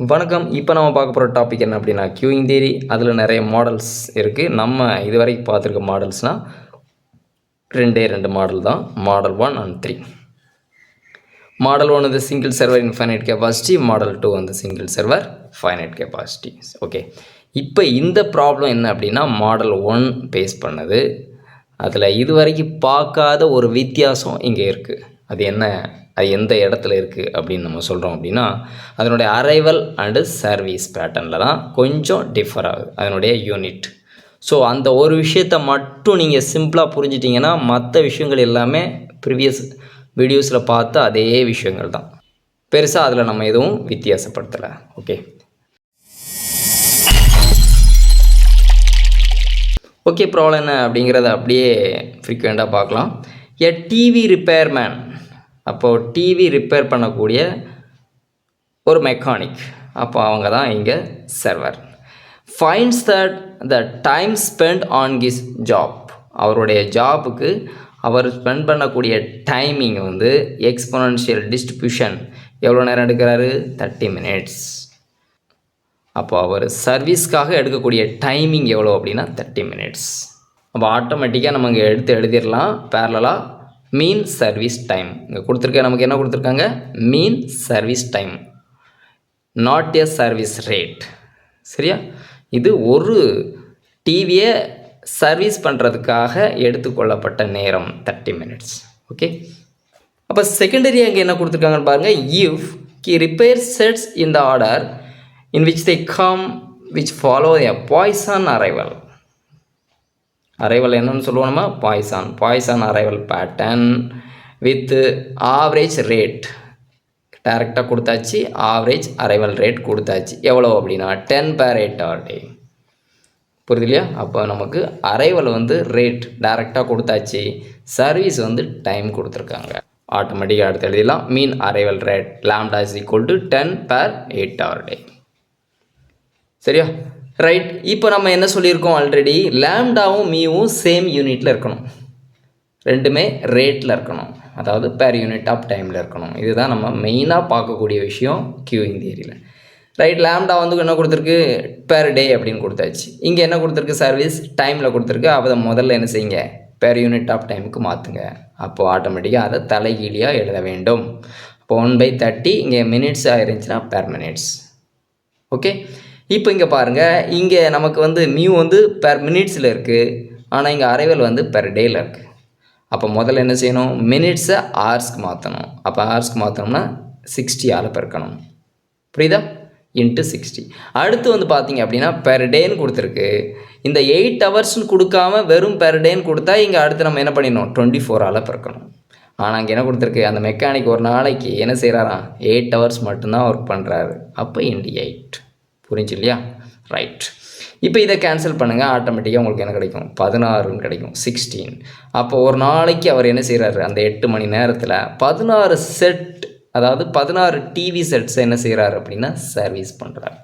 வணக்கம். இப்போ நம்ம பார்க்க போகிற டாபிக் என்ன அப்படின்னா கியூயிங் தியரி. அதில் நிறைய மாடல்ஸ் இருக்குது. நம்ம இதுவரைக்கும் பார்த்துருக்க மாடல்ஸ்னால் ரெண்டு மாடல் தான், மாடல் 1 and 3. மாடல் 1 வந்து single server infinite capacity, model 2 வந்து single server finite capacity. Okay, இப்போ இந்த ப்ராப்ளம் என்ன அப்படின்னா மாடல் 1 பேஸ் பண்ணது. அதில் இதுவரைக்கும் பார்க்காத ஒரு வித்தியாசம் இங்கே இருக்குது. அது என்ன, அது எந்த இடத்துல இருக்குது அப்படின்னு நம்ம சொல்கிறோம் அப்படின்னா அதனுடைய அரைவல் அண்டு சர்வீஸ் பேட்டர்னில் தான் கொஞ்சம் டிஃபர் ஆகுது அதனுடைய யூனிட். ஸோ அந்த ஒரு விஷயத்தை மட்டும் நீங்கள் சிம்பிளாக புரிஞ்சிட்டிங்கன்னா மற்ற விஷயங்கள் எல்லாமே ப்ரீவியஸ் வீடியோஸில் பார்த்த அதே விஷயங்கள் தான். பெருசாக அதில் நம்ம எதுவும் வித்தியாசப்படுத்தலை. ஓகே, ப்ராப்ளம் என்ன அப்படிங்கிறத அப்படியே ஃப்ரீக்வெண்ட்டாக பார்க்கலாம். எ டிவி ரிப்பேர்மேன், அப்போது டிவி ரிப்பேர் பண்ணக்கூடிய ஒரு மெக்கானிக், அப்போ அவங்க தான் இங்கே server. Finds that the time spend on his job, அவருடைய ஜாபுக்கு அவர் ஸ்பெண்ட் பண்ணக்கூடிய டைமிங் வந்து எக்ஸ்பொனன்ஷியல் டிஸ்ட்ரிபியூஷன் எவ்வளோ நேரம் எடுக்கிறாரு, 30 minutes. அப்போ அவர் சர்வீஸ்க்காக எடுக்கக்கூடிய டைமிங் எவ்வளோ அப்படின்னா 30 minutes. அப்போ ஆட்டோமேட்டிக்காக நம்ம இங்கே எழுதிடலாம் பேரலாக மீன் சர்வீஸ் டைம். இங்கே கொடுத்துருக்க நமக்கு என்ன கொடுத்துருக்காங்க, mean service time, not a service rate. சரியா, இது ஒரு டிவியை சர்வீஸ் பண்ணுறதுக்காக எடுத்துக்கொள்ளப்பட்ட நேரம் 30 minutes. ஓகே, அப்போ செகண்டரி அங்கே என்ன கொடுத்துருக்காங்கன்னு பாருங்கள். இஃப் கி repair sets in the order in which they come which follow a Poisson arrival. Arrival என்னன்னு சொல்லுவோம்னா Poisson arrival pattern with average rate டைரெக்டாக கொடுத்தாச்சு. ஆவரேஜ் அரைவல் ரேட் கொடுத்தாச்சு. எவ்வளோ அப்படின்னா 10 per 8 hour day. புரியுது இல்லையா? அப்போ நமக்கு அரைவல் வந்து ரேட் டைரெக்டாக கொடுத்தாச்சு, சர்வீஸ் வந்து டைம் கொடுத்துருக்காங்க. ஆட்டோமேட்டிக்காக அடுத்து எழுதிடலாம். Mean arrival rate lambda is equal to 10 per 8 hour day. சரியா, ரைட். இப்போ நம்ம என்ன சொல்லியிருக்கோம் ஆல்ரெடி, லேம்டாவும் மியூவும் சேம் யூனிட்டில் இருக்கணும், ரெண்டுமே ரேட்டில் இருக்கணும், அதாவது பேர் யூனிட் ஆஃப் டைமில் இருக்கணும். இதுதான் நம்ம மெயினாக பார்க்கக்கூடிய விஷயம் கியூயிங் தியரியில். ரைட், லேம்டா வந்து என்ன கொடுத்துருக்கு, பேர் டே அப்படின்னு கொடுத்தாச்சு. இங்கே என்ன கொடுத்துருக்கு, சர்வீஸ் டைமில் கொடுத்துருக்கு. அதை முதல்ல என்ன செய்யுங்க, பேர் யூனிட் ஆஃப் டைமுக்கு மாற்றுங்க. அப்போது ஆட்டோமேட்டிக்காக அதை தலைகீழியாக எழுத வேண்டும். இப்போ 1/30 இங்கே மினிட்ஸ் ஆயிருந்துச்சுன்னா பேர் மினிட்ஸ். ஓகே, இப்போ இங்கே பாருங்கள், இங்கே நமக்கு வந்து மியூ வந்து பெர் மினிட்ஸில் இருக்குது, ஆனால் இங்கே அரைவல் வந்து பெர் டேயில் இருக்குது. அப்போ முதல்ல என்ன செய்யணும், மினிட்ஸை ஹார்ஸ்க்கு மாற்றணும். அப்போ ஹார்ஸ்க்கு மாற்றணும்னா 60ஆல் பெருக்கணும். புரியுதா, இன்ட்டு 60. அடுத்து வந்து பார்த்தீங்க அப்படின்னா பெர் டேன்னு கொடுத்துருக்கு. இந்த 8 ஹவர்ஸ்னு கொடுக்காம வெறும் பெர் டேன்னு கொடுத்தா இங்கே அடுத்து நம்ம என்ன பண்ணிடணும், 24ஆல் பெருக்கணும். ஆனால் அங்கே என்ன கொடுத்துருக்கு, அந்த மெக்கானிக் ஒரு நாளைக்கு என்ன செய்கிறாராம், 8 ஹவர்ஸ் மட்டும்தான் ஒர்க் பண்ணுறாரு. அப்போ இன்ட்டு 8. புரிஞ்சு இல்லையா? ரைட். இப்போ இதை கேன்சல் பண்ணுங்கள், ஆட்டோமேட்டிக்காக உங்களுக்கு என்ன கிடைக்கும், 16ன்னு கிடைக்கும், 16. அப்போ ஒரு நாளைக்கு அவர் என்ன செய்கிறாரு, அந்த 8 மணி நேரத்தில் 16 செட், அதாவது 16 டிவி செட்ஸ் என்ன செய்கிறாரு அப்படின்னா சர்வீஸ் பண்ணுறாரு.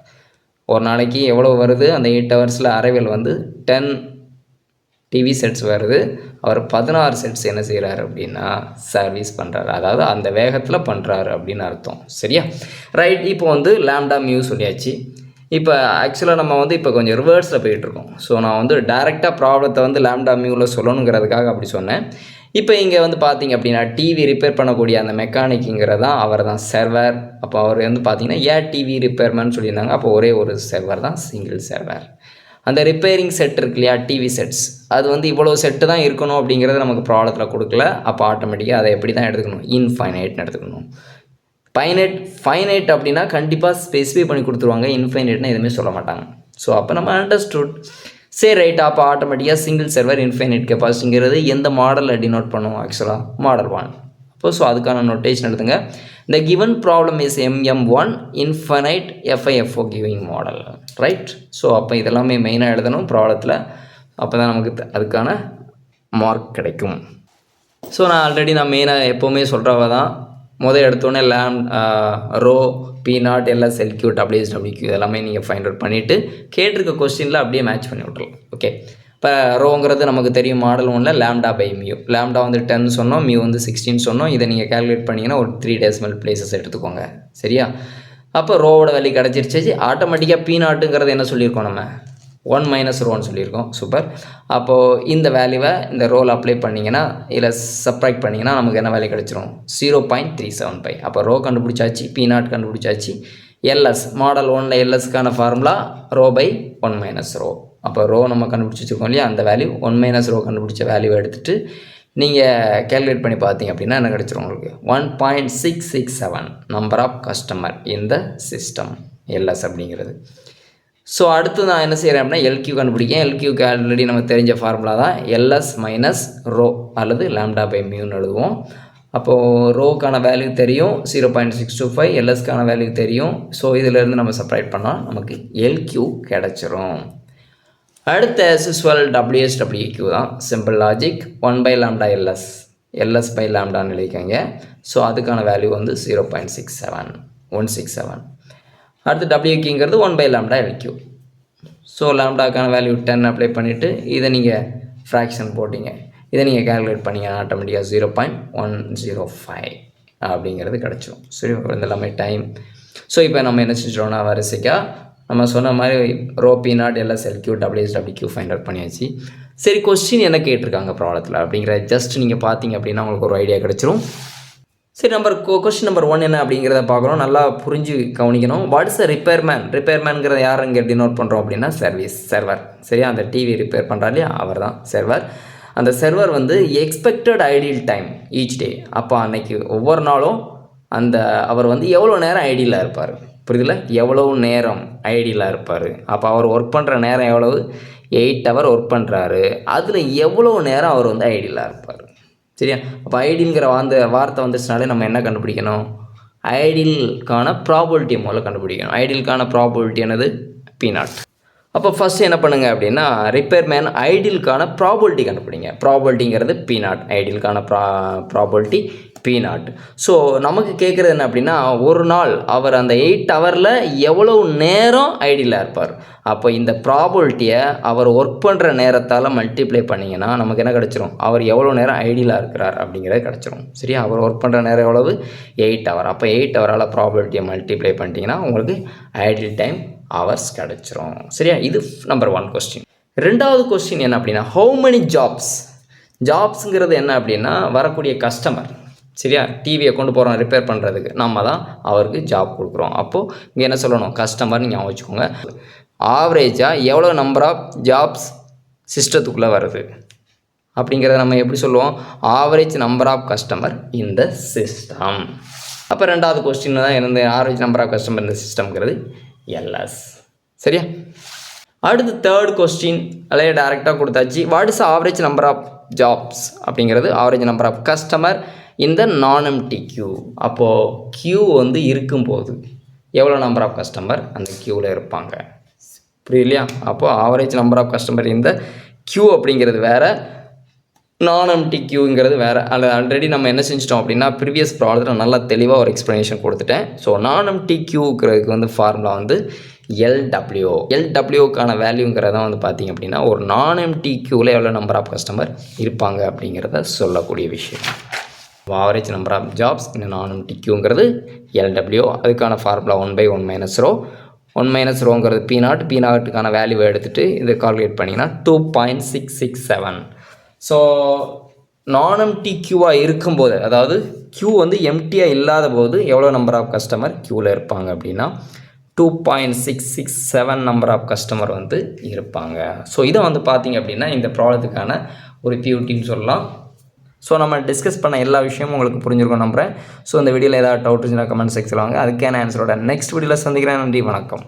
ஒரு நாளைக்கு எவ்வளோ வருது, அந்த 8 ஹவர்ஸில் அரைவல் வந்து 10 டிவி செட்ஸ் வருது. அவர் 16 செட்ஸ் என்ன செய்கிறாரு அப்படின்னா சர்வீஸ் பண்ணுறாரு, அதாவது அந்த வேகத்தில் பண்ணுறாரு அப்படின்னு அர்த்தம். சரியா, ரைட். இப்போ வந்து லேம்டா மியூ சொல்லியாச்சு. இப்போ ஆக்சுவலாக நம்ம வந்து இப்போ கொஞ்சம் ரிவர்ஸில் போயிட்டுருக்கோம். ஸோ நான் வந்து டைரெக்டாக ப்ராப்ளத்தை வந்து லேம்டா மியூவில் சொல்லணுங்கிறதுக்காக அப்படி சொன்னேன். இப்போ இங்கே வந்து பார்த்திங்க அப்படின்னா டிவி ரிப்பேர் பண்ணக்கூடிய அந்த மெக்கானிக்குங்கிறது தான் அவர் தான் சர்வர். அப்போ அவர் வந்து பார்த்திங்கன்னா ஏன் டிவி ரிப்பேர்மேன்னு சொல்லியிருந்தாங்க. அப்போ ஒரே ஒரு சர்வர் தான், சிங்கிள் சர்வர். அந்த ரிப்பேரிங் செட் இருக்கு இல்லையா, டிவி செட்ஸ், அது வந்து இவ்வளோ செட்டு தான் இருக்கணும் அப்படிங்கிறது நமக்கு ப்ராப்ளத்தில் கொடுக்கல. அப்போ ஆட்டோமேட்டிக்காக அதை எப்படி தான் எடுத்துக்கணும், இன்ஃபைனைட்னு எடுத்துக்கணும். ஃபைனைட் அப்படின்னா கண்டிப்பாக ஸ்பெசிஃபை பண்ணி கொடுத்துருவாங்க, இன்ஃபைனைட்னா எதுவுமே சொல்ல மாட்டாங்க. ஸோ அப்போ நம்ம அண்டர்ஸ்டுட். சரி, ரைட். அப்போ ஆட்டோமேட்டிக்காக சிங்கிள் சர்வர் இன்ஃபைனைட் கெப்பாசிட்டிங்கிறது எந்த மாடலில் டினோட் பண்ணுவோம், ஆக்சுவலாக மாடல் 1. அப்போ ஸோ அதுக்கான நோட்டேஷன் எடுத்துங்க. The given problem is MM1 infinite FIFO giving model. Right. So அப்போ இதெல்லாமே மெயினாக எழுதணும் ப்ராப்ளத்தில், அப்போ தான் நமக்கு அதுக்கான மார்க் கிடைக்கும். ஸோ நான் ஆல்ரெடி மெயினாக எப்போவுமே சொல்கிறவ தான், எடுத்தோடனே ரோ P0 எல்லாம் செல்க்யூ WSWQ எல்லாமே நீங்கள் ஃபைண்ட் அவுட் பண்ணிவிட்டு கேட்டிருக்க கொஸ்டினில் அப்படியே மேட்ச் பண்ணி விட்றலாம். ஓகே, இப்போ ரோங்கிறது நமக்கு தெரியும், மாடல் 1ல் லேம்டா பை மியூ. லேம்டா வந்து 10 சொன்னோம், மியூ வந்து 16 சொன்னோம். இதை நீங்கள் கேல்குலேட் பண்ணிங்கன்னா ஒரு 3 டெசிமல் பிளேசஸ் எடுத்துக்கோங்க. சரியா, அப்போ ரோவோட வேல்யூ கிடச்சிருச்சு. ஆட்டோமேட்டிக்காக பி நாட்டுங்கிறது என்ன சொல்லியிருக்கோம், நம்ம 1 மைனஸ் ரோன்னு சொல்லியிருக்கோம். சூப்பர். அப்போது இந்த வேல்யூவை இந்த ரோல் அப்ளை பண்ணிங்கன்னா இல்லை சப்ராக்ட் பண்ணிங்கன்னா நமக்கு என்ன வேல்யூ கிடச்சிரும், 0.375. அப்போ ரோ கண்டுபிடிச்சாச்சு, பி நாட் கண்டுபிடிச்சாச்சு. எல்எஸ் மாடல் 1ல் எல்எஸ்க்கான formula rho by 1 minus rho. அப்போ ரோ நம்ம கண்டுபிடிச்சி வச்சுருக்கோம் இல்லையா, அந்த வேல்யூ 1 மைனஸ் ரோ கண்டுபிடிச்ச வேல்யூவை எடுத்துகிட்டு நீங்கள் கேல்குலேட் பண்ணி பார்த்தீங்க அப்படின்னா என்ன கிடச்சிரும் உங்களுக்கு, 1.667 நம்பர் ஆஃப் கஸ்டமர் இந்த சிஸ்டம் எல்எஸ் அப்படிங்கிறது. ஸோ அடுத்து நான் என்ன செய்கிறேன் அப்படின்னா எல்கியூ கண்டுபிடிக்கேன். எல்கியூக்கு ஆல்ரெடி நம்ம தெரிஞ்ச ஃபார்முலா தான் எல்எஸ் மைனஸ் ரோ அல்லது லாம்டா பை மியூன்னு எழுதுவோம். அப்போது ரோக்கான வேல்யூ தெரியும் 0.625, எல்எஸ்க்கான வேல்யூ தெரியும். ஸோ இதிலேருந்து நம்ம செப்பரேட் பண்ணால் நமக்கு எல்கியூ கிடச்சிரும். அடுத்த SSL WSWQ தான் simple logic. 1 by lambda LS by லாம்டான்னு எழுதிக்கோங்க. ஸோ அதுக்கான வேல்யூ வந்து 0.67167. அடுத்து WQங்கிறது 1 பை லாம்டா எல்கியூ. ஸோ லாம்டாக்கான வேல்யூ 10 அப்ளை பண்ணிவிட்டு இதை நீங்கள் ஃப்ராக்ஷன் போட்டிங்க, இதை நீங்கள் கேல்குலேட் பண்ணிங்க ஆட்டோமேட்டிக்காக 0.105 அப்படிங்கிறது கிடச்சிரும். சரி, இது எல்லாமே டைம். ஸோ இப்போ நம்ம என்ன செஞ்சோம்னா வரிசைக்காக நம்ம சொன்ன மாதிரி rho P not LS LQ WSWQ find out பண்ணியாச்சு. சரி, கொஸ்டின் என்ன கேட்டிருக்காங்க ப்ராப்ளத்தில் அப்படிங்கிற ஜஸ்ட் நீங்கள் பார்த்தீங்க அப்படின்னா உங்களுக்கு ஒரு ஐடியா கிடச்சிரும். சரி, கொஸ்டின் நம்பர் 1 என்ன அப்படிங்கிறத பார்க்குறோம். நல்லா புரிஞ்சு கவனிக்கணும். What is a ரிப்பேர்மேன்? ரிப்பேர்மேனுங்கிறத யார் இங்கே டினோட் பண்ணுறோம் அப்படின்னா சர்வர். சரியா, அந்த டிவி ரிப்பேர் பண்ணுறா இல்லையா, அவர் தான் சர்வர். அந்த சர்வர் வந்து எக்ஸ்பெக்டட் ஐடியல் டைம் ஈச் டே. அப்போ அன்னைக்கு ஒவ்வொரு நாளும் அவர் வந்து எவ்வளோ நேரம் ஐடியலாக இருப்பார், புரியுதுல, எவ்வளவு நேரம் ஐடியலாக இருப்பார். அப்போ அவர் ஒர்க் பண்ணுற நேரம் எவ்வளவு, 8 hour ஒர்க் பண்ணுறாரு. அதில் எவ்வளோ நேரம் அவர் வந்து ஐடியலாக இருப்பார். சரியா, அப்போ ஐடியல்ங்கிற வார்த்தை வந்துச்சுனாலே நம்ம என்ன கண்டுபிடிக்கணும், ஐடியலுக்கான ப்ராபபிலிட்டி முதல்ல கண்டுபிடிக்கணும். ஐடியலுக்கான ப்ராபபிலிட்டி என்னது, பி நாட். அப்போ ஃபஸ்ட்டு என்ன பண்ணுங்கள் அப்படின்னா ரிப்பேர்மேன் ஐடியலுக்கான ப்ராபபிலிட்டி கண்டுபிடிங்க. ப்ராபபிலிட்டிங்கிறது பி நாட், ஐடியலுக்கான ப்ராபபிலிட்டி பி நாட். ஸோ நமக்கு கேட்குறது என்ன அப்படின்னா ஒரு நாள் அவர் அந்த 8 hourல எவ்வளவு நேரம் ஐடியலாக இருப்பார். அப்போ இந்த ப்ராபபிலிட்டியை அவர் ஒர்க் பண்ணுற நேரத்தால் மல்டிப்ளை பண்ணிங்கன்னா நமக்கு என்ன கிடச்சிரும், அவர் எவ்வளோ நேரம் ஐடியலாக இருக்கிறார் அப்படிங்கிறது கிடச்சிரும். சரியா, அவர் ஒர்க் பண்ணுற நேரம் எவ்வளவு, 8 hour. அப்போ 8 hourஆல் ப்ராபபிலிட்டியை மல்டிப்ளை பண்ணிட்டீங்கன்னா உங்களுக்கு ஐடியல் டைம் ஹவர்ஸ் கிடச்சிரும். சரியா, இது நம்பர் 1 கொஸ்டின். ரெண்டாவது கொஸ்டின் என்ன அப்படின்னா ஹவு மெனி ஜாப்ஸுங்கிறது என்ன அப்படின்னா வரக்கூடிய கஸ்டமர். சரியா, டிவியை கொண்டு போகிறோம் ரிப்பேர் பண்ணுறதுக்கு, நம்ம தான் அவருக்கு ஜாப் கொடுக்குறோம். அப்போது இங்கே என்ன சொல்லணும், கஸ்டமர்னு ஞாபகம் வச்சுக்கோங்க. ஆவரேஜாக எவ்வளோ நம்பர் ஆஃப் ஜாப்ஸ் சிஸ்டத்துக்குள்ளே வருது அப்படிங்கிறத நம்ம எப்படி சொல்லுவோம், ஆவரேஜ் நம்பர் ஆஃப் கஸ்டமர் இந்த சிஸ்டம். அப்போ ரெண்டாவது கொஸ்டின் தான் இருந்து ஆவரேஜ் நம்பர் ஆஃப் கஸ்டமர் இந்த சிஸ்டம்ங்கிறது எல்எஸ். சரியா, அடுத்து தேர்ட் கொஸ்டின் அலைய டேரெக்டாக கொடுத்தாச்சு. What is average number of jobs அப்படிங்கிறது ஆவரேஜ் நம்பர் ஆஃப் கஸ்டமர் இந்த நான் எம்டி கியூ. அப்போது கியூ வந்து இருக்கும்போது எவ்வளோ நம்பர் ஆஃப் கஸ்டமர் அந்த கியூவில் இருப்பாங்க, புரியலையா. அப்போது ஆவரேஜ் நம்பர் ஆஃப் கஸ்டமர் இந்த கியூ அப்படிங்கிறது வேறு, நான் எம்டி கியூங்கிறது வேறு. அதில் ஆல்ரெடி நம்ம என்ன செஞ்சிட்டோம் அப்படின்னா ப்ரீவியஸ் ப்ராப்ளத்தில் நல்லா தெளிவாக ஒரு எக்ஸ்ப்ளனேஷன் கொடுத்துட்டேன். ஸோ நான் எம்டி கியூங்கிறதுக்கு வந்து ஃபார்முலா வந்து எல்டபிள்யூக்கான வேல்யூங்கிறத வந்து பார்த்திங்க அப்படின்னா ஒரு நான் எம்டி கியூவில் எவ்வளோ நம்பர் ஆஃப் கஸ்டமர் இருப்பாங்க அப்படிங்கிறத சொல்லக்கூடிய விஷயம். ஆவரேஜ் நம்பர் ஆஃப் ஜாப்ஸ் இந்த நான் எம்டி கியூங்கிறது எல்டபிள்யூ. அதுக்கான formula 1 by 1 minus rho. 1 minus ரோங்கிறது பி நாட்டுக்கான வேல்யூவை எடுத்துகிட்டு இதை கால்குலேட் பண்ணிங்கன்னா 2.667. ஸோ நான் எம்டி கியூவாக இருக்கும்போது, அதாவது கியூ வந்து எம்டியாக இல்லாத போது எவ்வளோ நம்பர் ஆஃப் கஸ்டமர் கியூவில் இருப்பாங்க அப்படின்னா 2.667 நம்பர் ஆஃப் கஸ்டமர் வந்து இருப்பாங்க. ஸோ இதை வந்து பார்த்திங்க அப்படின்னா இந்த ப்ராப்ளத்துக்கான ஒரு பியூட்டின்னு சொல்லலாம். ஸோ நம்ம டிஸ்கஸ் பண்ண எல்லா விஷயமும் உங்களுக்கு புரிஞ்சிருக்கும் நம்புகிறேன். ஸோ இந்த வீடியோவில் ஏதாவது டவுட் இருந்துச்சுன்னா கமெண்ட் செக்ஷனில் வாங்க, அதுக்கான ஆன்சரோட நெக்ஸ்ட் வீடியோவில் சந்திக்கிறேன். நன்றி, வணக்கம்.